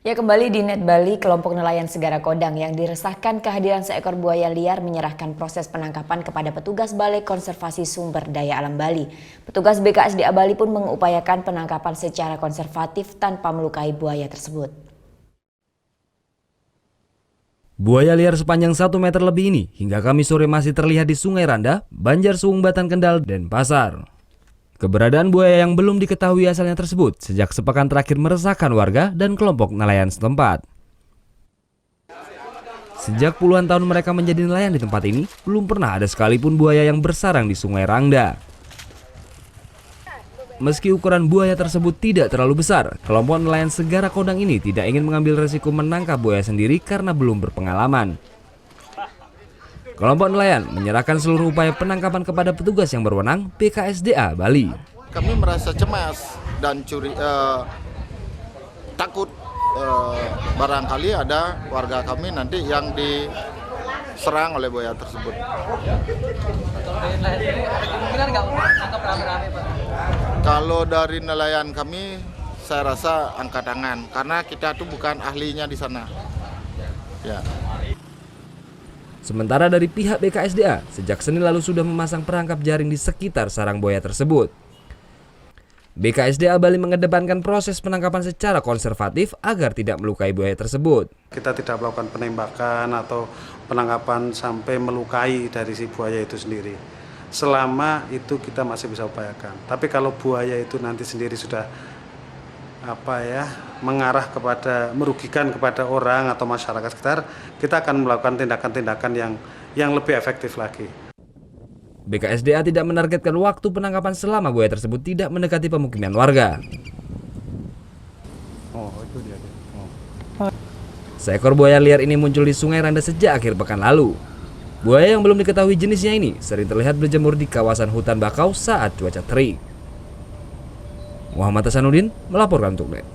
Ya, kembali di Net Bali, kelompok nelayan Segara Kodang yang diresahkan kehadiran seekor buaya liar menyerahkan proses penangkapan kepada petugas Balai Konservasi Sumber Daya Alam Bali. Petugas BKSDA Bali pun mengupayakan penangkapan secara konservatif tanpa melukai buaya tersebut. Buaya liar sepanjang 1 meter lebih ini hingga Kamis sore masih terlihat di Sungai Randa, Banjarsuung, Batan Kendal, Denpasar. Keberadaan buaya yang belum diketahui asalnya tersebut sejak sepekan terakhir meresahkan warga dan kelompok nelayan setempat. Sejak puluhan tahun mereka menjadi nelayan di tempat ini, belum pernah ada sekalipun buaya yang bersarang di Sungai Randa. Meski ukuran buaya tersebut tidak terlalu besar, kelompok nelayan Segara Kodang ini tidak ingin mengambil resiko menangkap buaya sendiri karena belum berpengalaman. Kelompok nelayan menyerahkan seluruh upaya penangkapan kepada petugas yang berwenang BKSDA Bali. Kami merasa cemas dan takut barangkali ada warga kami nanti yang diserang oleh buaya tersebut. Kalau dari nelayan kami, saya rasa angkat tangan karena kita tuh bukan ahlinya di sana. Ya. Sementara dari pihak BKSDA, sejak Senin lalu sudah memasang perangkap jaring di sekitar sarang buaya tersebut. BKSDA Bali mengedepankan proses penangkapan secara konservatif agar tidak melukai buaya tersebut. Kita tidak melakukan penembakan atau penangkapan sampai melukai dari si buaya itu sendiri. Selama itu kita masih bisa upayakan. Tapi kalau buaya itu nanti sendiri sudah mengarah kepada merugikan kepada orang atau masyarakat sekitar, kita akan melakukan tindakan-tindakan yang lebih efektif lagi. BKSDA tidak menargetkan waktu penangkapan selama buaya tersebut tidak mendekati pemukiman warga. Seekor buaya liar ini muncul di Sungai Randa sejak akhir pekan lalu. Buaya yang belum diketahui jenisnya ini sering terlihat berjemur di kawasan hutan bakau saat cuaca terik. Muhammad Hasanuddin melaporkan untuk Net.